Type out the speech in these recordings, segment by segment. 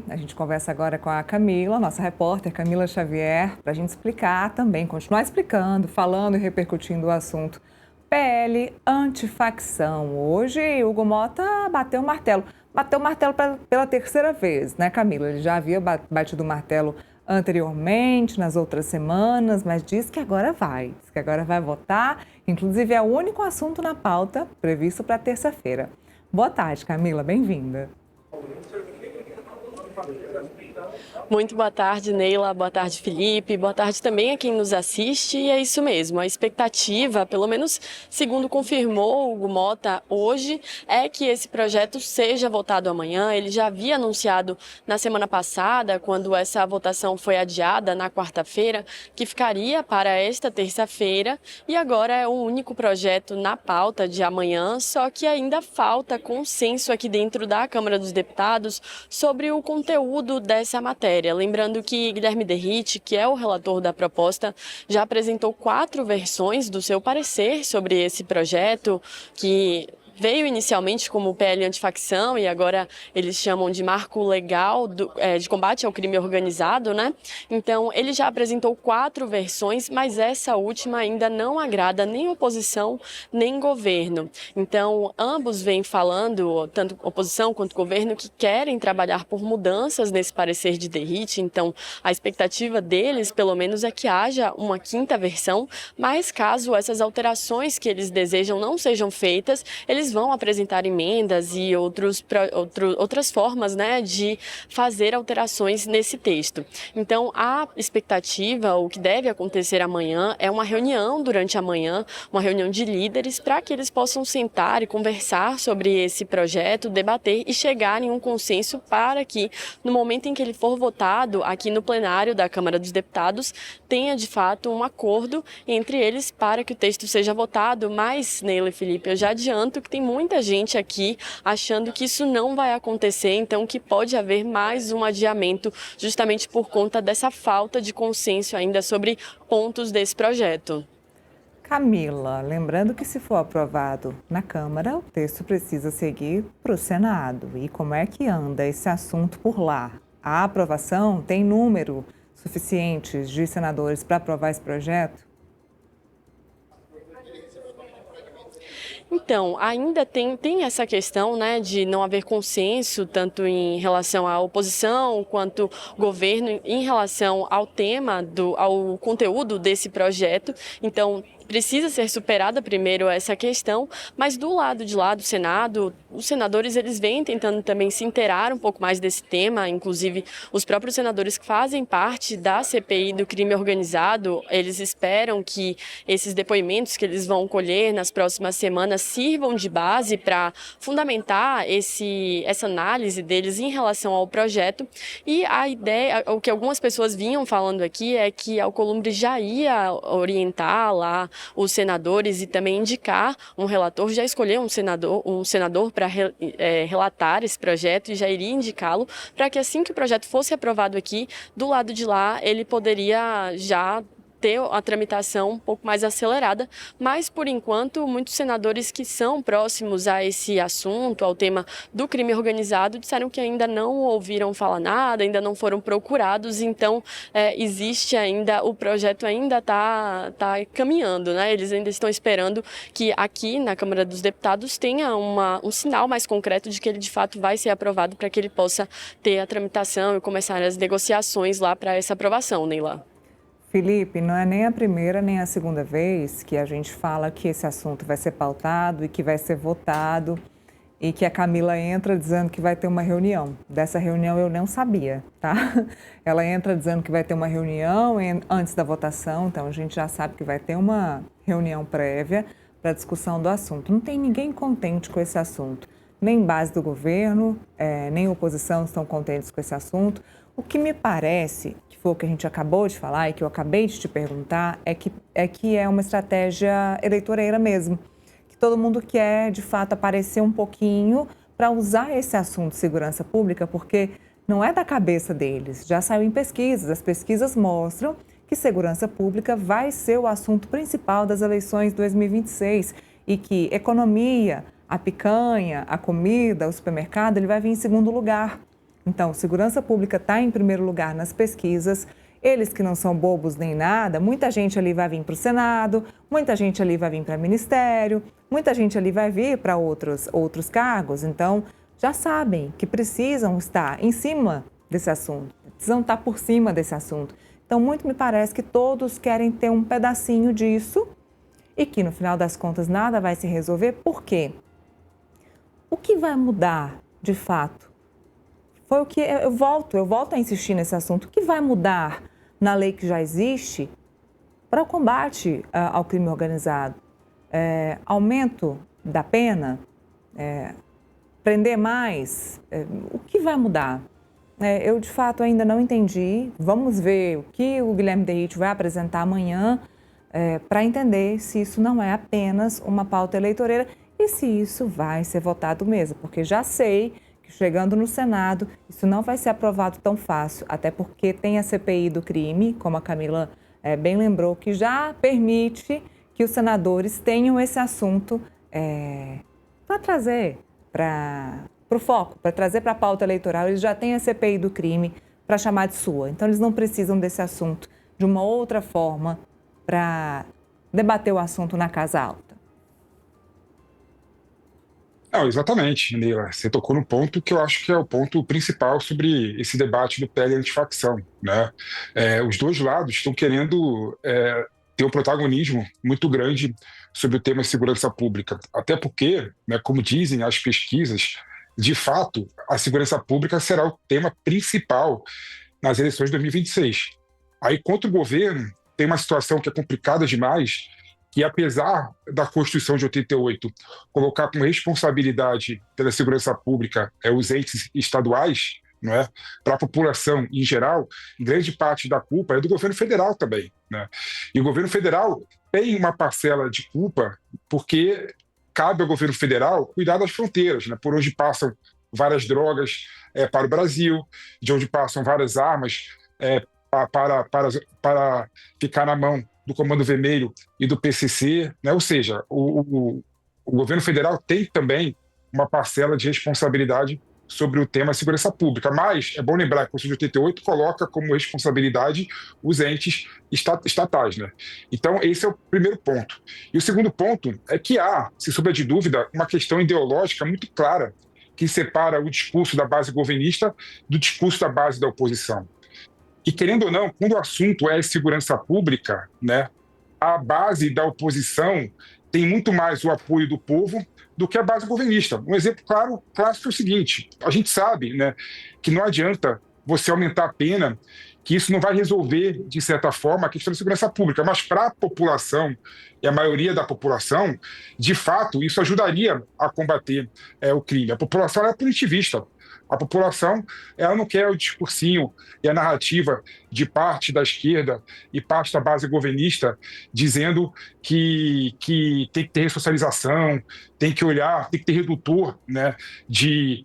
A gente conversa agora com a Camila, nossa repórter Camila Xavier, para a gente explicar também, continuar explicando, falando e repercutindo o assunto. PL antifacção. Hoje, Hugo Mota bateu o martelo. Bateu o martelo pela terceira vez, né, Camila? Ele já havia batido o martelo anteriormente, nas outras semanas, mas diz que agora vai. Diz que agora vai votar. Inclusive, é o único assunto na pauta previsto para terça-feira. Boa tarde, Camila. Bem-vinda. Muito boa tarde, Neila. Boa tarde, Felipe. Boa tarde também a quem nos assiste. E é isso mesmo. A expectativa, pelo menos segundo confirmou o Hugo Mota hoje, é que esse projeto seja votado amanhã. Ele já havia anunciado na semana passada, quando essa votação foi adiada na quarta-feira, que ficaria para esta terça-feira. E agora é o único projeto na pauta de amanhã, só que ainda falta consenso aqui dentro da Câmara dos Deputados sobre o conteúdo dessa matéria. Lembrando que Guilherme Derrite, que é o relator da proposta, já apresentou 4 versões do seu parecer sobre esse projeto, que veio inicialmente como PL antifacção e agora eles chamam de marco legal de combate ao crime organizado, né? Então, ele já apresentou 4 versões, mas essa última ainda não agrada nem oposição nem governo. Então, ambos vêm falando, tanto oposição quanto governo, que querem trabalhar por mudanças nesse parecer de Derrite. Então, a expectativa deles, pelo menos, é que haja uma 5ª versão, mas caso essas alterações que eles desejam não sejam feitas, eles vão apresentar emendas e outras formas, né, de fazer alterações nesse texto. Então, a expectativa, o que deve acontecer amanhã, é uma reunião durante a manhã, uma reunião de líderes, para que eles possam sentar e conversar sobre esse projeto, debater e chegar em um consenso para que, no momento em que ele for votado aqui no plenário da Câmara dos Deputados, tenha de fato um acordo entre eles para que o texto seja votado. Mas, Neila e Felipe, eu já adianto que tem muita gente aqui achando que isso não vai acontecer, então que pode haver mais um adiamento justamente por conta dessa falta de consenso ainda sobre pontos desse projeto. Camila, lembrando que se for aprovado na Câmara, o texto precisa seguir para o Senado. E como é que anda esse assunto por lá? A aprovação tem número suficiente de senadores para aprovar esse projeto? Então, ainda tem essa questão, né, de não haver consenso, tanto em relação à oposição quanto governo, em relação ao tema, ao conteúdo desse projeto. Então, precisa ser superada primeiro essa questão, mas do lado de lá do Senado, os senadores eles vêm tentando também se inteirar um pouco mais desse tema, inclusive os próprios senadores que fazem parte da CPI do crime organizado, eles esperam que esses depoimentos que eles vão colher nas próximas semanas sirvam de base para fundamentar essa análise deles em relação ao projeto. E a ideia, o que algumas pessoas vinham falando aqui é que a Alcolumbre já ia orientar lá os senadores e também indicar um relator, já escolheu um senador para relatar esse projeto e já iria indicá-lo para que assim que o projeto fosse aprovado aqui, do lado de lá ele poderia já ter a tramitação um pouco mais acelerada, mas por enquanto muitos senadores que são próximos a esse assunto, ao tema do crime organizado, disseram que ainda não ouviram falar nada, ainda não foram procurados, então existe ainda, o projeto ainda está caminhando, né? Eles ainda estão esperando que aqui na Câmara dos Deputados tenha um sinal mais concreto de que ele de fato vai ser aprovado para que ele possa ter a tramitação e começar as negociações lá para essa aprovação, Neila. Felipe, não é nem a primeira nem a segunda vez que a gente fala que esse assunto vai ser pautado e que vai ser votado e que a Camila entra dizendo que vai ter uma reunião. Dessa reunião eu não sabia, tá? Ela entra dizendo que vai ter uma reunião antes da votação, então a gente já sabe que vai ter uma reunião prévia para discussão do assunto. Não tem ninguém contente com esse assunto. Nem base do governo, nem oposição estão contentes com esse assunto. O que me parece, que foi o que a gente acabou de falar e que eu acabei de te perguntar, é que é uma estratégia eleitoreira mesmo. Que todo mundo quer, de fato, aparecer um pouquinho para usar esse assunto de segurança pública, porque não é da cabeça deles. Já saiu em pesquisas, as pesquisas mostram que segurança pública vai ser o assunto principal das eleições de 2026 e que economia, a picanha, a comida, o supermercado, ele vai vir em segundo lugar. Então, segurança pública está em primeiro lugar nas pesquisas. Eles que não são bobos nem nada, muita gente ali vai vir para o Senado, muita gente ali vai vir para o Ministério, muita gente ali vai vir para outros cargos. Então, já sabem que precisam estar em cima desse assunto, precisam estar por cima desse assunto. Então, muito me parece que todos querem ter um pedacinho disso e que, no final das contas, nada vai se resolver. Por quê? O que vai mudar, de fato? Foi o que eu volto a insistir nesse assunto. O que vai mudar na lei que já existe para o combate ao crime organizado? Aumento da pena? Prender mais? O que vai mudar? Eu, de fato, ainda não entendi. Vamos ver o que o Guilherme Derrite vai apresentar amanhã para entender se isso não é apenas uma pauta eleitoreira e se isso vai ser votado mesmo, porque já sei que chegando no Senado isso não vai ser aprovado tão fácil, até porque tem a CPI do crime, como a Camila bem lembrou, que já permite que os senadores tenham esse assunto para trazer para o foco, para trazer para a pauta eleitoral. Eles já têm a CPI do crime para chamar de sua, então eles não precisam desse assunto de uma outra forma para debater o assunto na Casa Alta. Não, exatamente, Neila. Você tocou no ponto que eu acho que é o ponto principal sobre esse debate do PL antifacção, né? Os dois lados estão querendo ter um protagonismo muito grande sobre o tema segurança pública, até porque, né, como dizem as pesquisas, de fato, a segurança pública será o tema principal nas eleições de 2026. Aí, contra o governo, tem uma situação que é complicada demais, que apesar da Constituição de 88 colocar como responsabilidade pela segurança pública os entes estaduais, não é? Para a população em geral, grande parte da culpa é do governo federal também, né? E o governo federal tem uma parcela de culpa porque cabe ao governo federal cuidar das fronteiras, né? Por onde passam várias drogas para o Brasil, de onde passam várias armas para ficar na mão do Comando Vermelho e do PCC, né? Ou seja, o governo federal tem também uma parcela de responsabilidade sobre o tema segurança pública, mas é bom lembrar que a Constituição de 88 coloca como responsabilidade os entes estatais, né? Então, esse é o primeiro ponto. E o segundo ponto é que há, sem sombra de dúvida, uma questão ideológica muito clara que separa o discurso da base governista do discurso da base da oposição. E, querendo ou não, quando o assunto é segurança pública, né, a base da oposição tem muito mais o apoio do povo do que a base governista. Um exemplo clássico é o seguinte: a gente sabe, né, que não adianta você aumentar a pena, que isso não vai resolver, de certa forma, a questão da segurança pública, mas para a população, e a maioria da população, de fato, isso ajudaria a combater o crime. A população é punitivista. A população, ela não quer o discursinho e a narrativa de parte da esquerda e parte da base governista dizendo que tem que ter ressocialização, tem que olhar, tem que ter redutor, né, de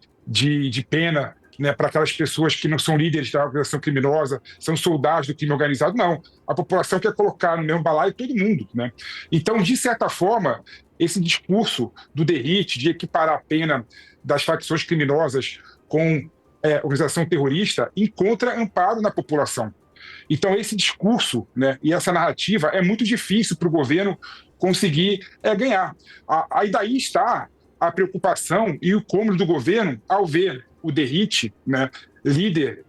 pena, né, para aquelas pessoas que não são líderes da organização criminosa, são soldados do crime organizado. Não, a população quer colocar no mesmo balaio todo mundo, né? Então, de certa forma, esse discurso do Derrite de equiparar a pena das facções criminosas com organização terrorista encontra amparo na população. Então, esse discurso, né, e essa narrativa é muito difícil para o governo conseguir ganhar. Aí daí está a preocupação e o cômodo do governo ao ver o Derrite, né, líder,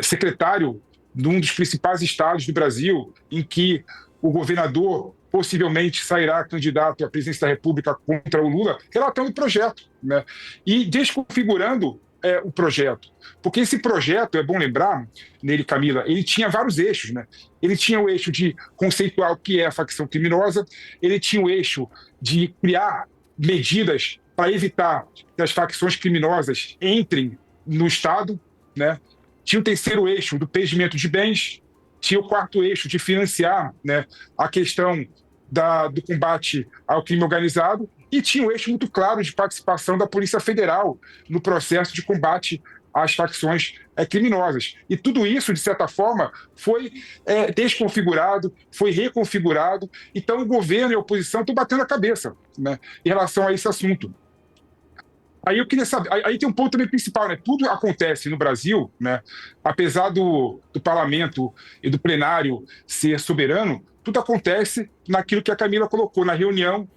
secretário de um dos principais estados do Brasil, em que o governador possivelmente sairá candidato à presidência da República contra o Lula, relatando o projeto, né, e desconfigurando o projeto. Porque esse projeto, é bom lembrar, nele, Camila, ele tinha vários eixos, né? Ele tinha o eixo de conceituar o que é a facção criminosa, ele tinha o eixo de criar medidas para evitar que as facções criminosas entrem no Estado, né? Tinha o terceiro eixo do perdimento de bens, tinha o quarto eixo de financiar, né, a questão do combate ao crime organizado, e tinha um eixo muito claro de participação da Polícia Federal no processo de combate às facções criminosas. E tudo isso, de certa forma, foi desconfigurado, foi reconfigurado. Então, o governo e a oposição estão batendo a cabeça, né, em relação a esse assunto. Aí eu queria saber, aí tem um ponto também principal, né? Tudo acontece no Brasil, né? Apesar do parlamento e do plenário ser soberano, tudo acontece naquilo que a Camila colocou, na reunião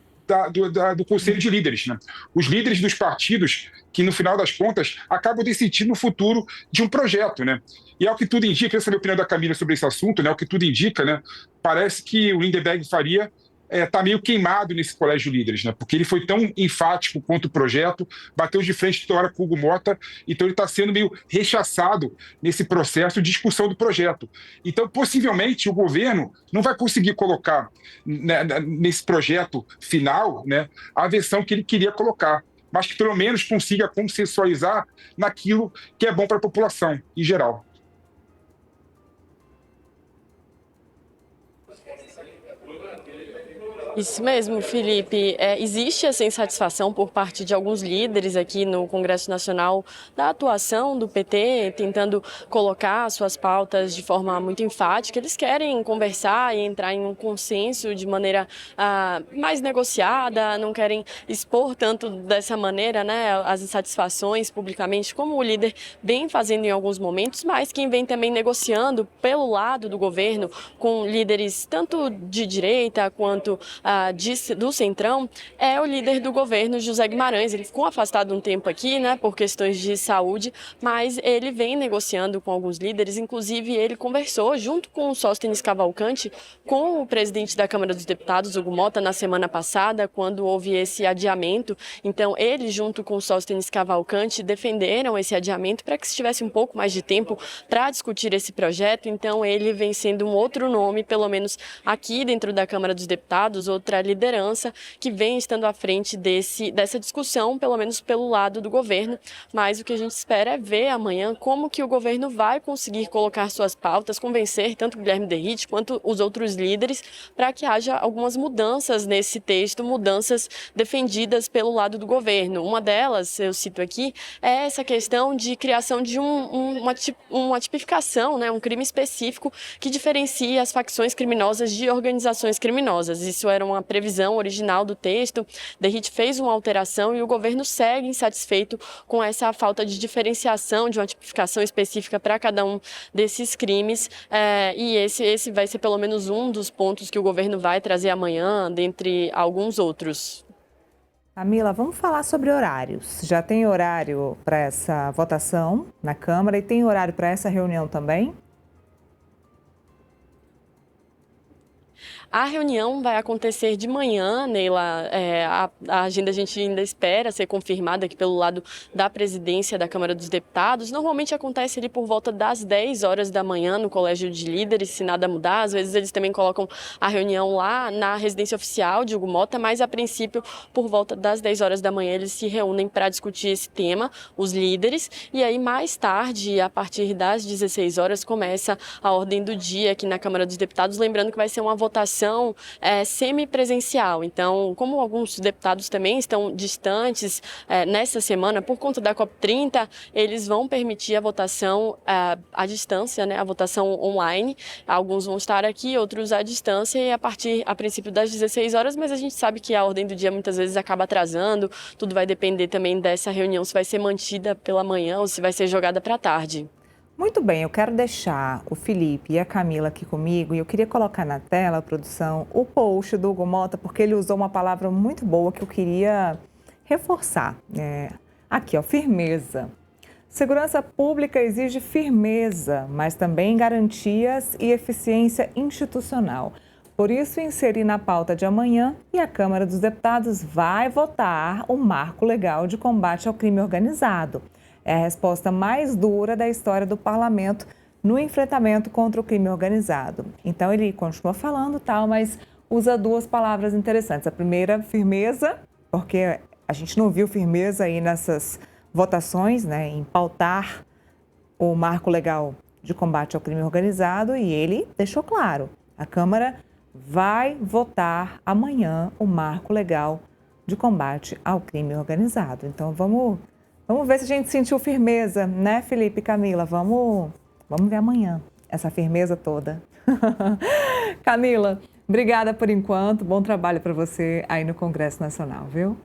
do Conselho de Líderes, né? Os líderes dos partidos que, no final das contas, acabam decidindo o futuro de um projeto, né? E ao que tudo indica, essa é a minha opinião da Camila sobre esse assunto, né? Ao que tudo indica, né? Parece que o Lindenberg Faria está meio queimado nesse colégio de líderes, né? Porque ele foi tão enfático quanto o projeto, bateu de frente toda hora com o Hugo Mota, então ele está sendo meio rechaçado nesse processo de discussão do projeto. Então, possivelmente, o governo não vai conseguir colocar, né, nesse projeto final, né, a versão que ele queria colocar, mas que pelo menos consiga consensualizar naquilo que é bom para a população em geral. Isso mesmo, Felipe. Existe essa insatisfação por parte de alguns líderes aqui no Congresso Nacional da atuação do PT, tentando colocar suas pautas de forma muito enfática. Eles querem conversar e entrar em um consenso de maneira mais negociada, não querem expor tanto dessa maneira, né, as insatisfações publicamente, como o líder vem fazendo em alguns momentos, mas quem vem também negociando pelo lado do governo com líderes tanto de direita quanto do Centrão é o líder do governo, José Guimarães. Ele ficou afastado um tempo aqui, né, por questões de saúde, mas ele vem negociando com alguns líderes, inclusive ele conversou junto com o Sóstenes Cavalcante com o presidente da Câmara dos Deputados, Hugo Mota, na semana passada, quando houve esse adiamento. Então, ele, junto com o Sóstenes Cavalcante, defenderam esse adiamento para que se tivesse um pouco mais de tempo para discutir esse projeto. Então, ele vem sendo um outro nome, pelo menos aqui dentro da Câmara dos Deputados, outra liderança que vem estando à frente dessa discussão, pelo menos pelo lado do governo. Mas o que a gente espera é ver amanhã como que o governo vai conseguir colocar suas pautas, convencer tanto o Guilherme Derrite quanto os outros líderes para que haja algumas mudanças nesse texto, mudanças defendidas pelo lado do governo. Uma delas, eu cito aqui, é essa questão de criação de uma tipificação, né, um crime específico que diferencia as facções criminosas de organizações criminosas. Isso era uma previsão original do texto. Derrite fez uma alteração e o governo segue insatisfeito com essa falta de diferenciação, de uma tipificação específica para cada um desses crimes. E esse vai ser pelo menos um dos pontos que o governo vai trazer amanhã, dentre alguns outros. Camila, vamos falar sobre horários. Já tem horário para essa votação na Câmara e tem horário para essa reunião também? A reunião vai acontecer de manhã, Neila. A agenda a gente ainda espera ser confirmada aqui pelo lado da presidência da Câmara dos Deputados. Normalmente acontece ali por volta das 10 horas da manhã no Colégio de Líderes, se nada mudar. Às vezes eles também colocam a reunião lá na residência oficial de Hugo Mota, mas a princípio, por volta das 10 horas da manhã, eles se reúnem para discutir esse tema, os líderes. E aí, mais tarde, a partir das 16 horas, começa a ordem do dia aqui na Câmara dos Deputados. Lembrando que vai ser uma votação semipresencial. Então, como alguns deputados também estão distantes nessa semana, por conta da COP30, eles vão permitir a votação à distância, né, a votação online. Alguns vão estar aqui, outros à distância e a princípio das 16 horas, mas a gente sabe que a ordem do dia muitas vezes acaba atrasando, tudo vai depender também dessa reunião, se vai ser mantida pela manhã ou se vai ser jogada para a tarde. Muito bem, eu quero deixar o Felipe e a Camila aqui comigo e eu queria colocar na tela, produção, o post do Hugo Mota, porque ele usou uma palavra muito boa que eu queria reforçar. Aqui, ó, firmeza. Segurança pública exige firmeza, mas também garantias e eficiência institucional. Por isso, inseri na pauta de amanhã e a Câmara dos Deputados vai votar o marco legal de combate ao crime organizado. É a resposta mais dura da história do parlamento no enfrentamento contra o crime organizado. Então, ele continua falando tal, mas usa duas palavras interessantes. A primeira, firmeza, porque a gente não viu firmeza aí nessas votações, né, em pautar o marco legal de combate ao crime organizado, e ele deixou claro, a Câmara vai votar amanhã o marco legal de combate ao crime organizado. Então, vamos ver se a gente sentiu firmeza, né, Felipe e Camila? Vamos ver amanhã essa firmeza toda. Camila, obrigada por enquanto. Bom trabalho para você aí no Congresso Nacional, viu?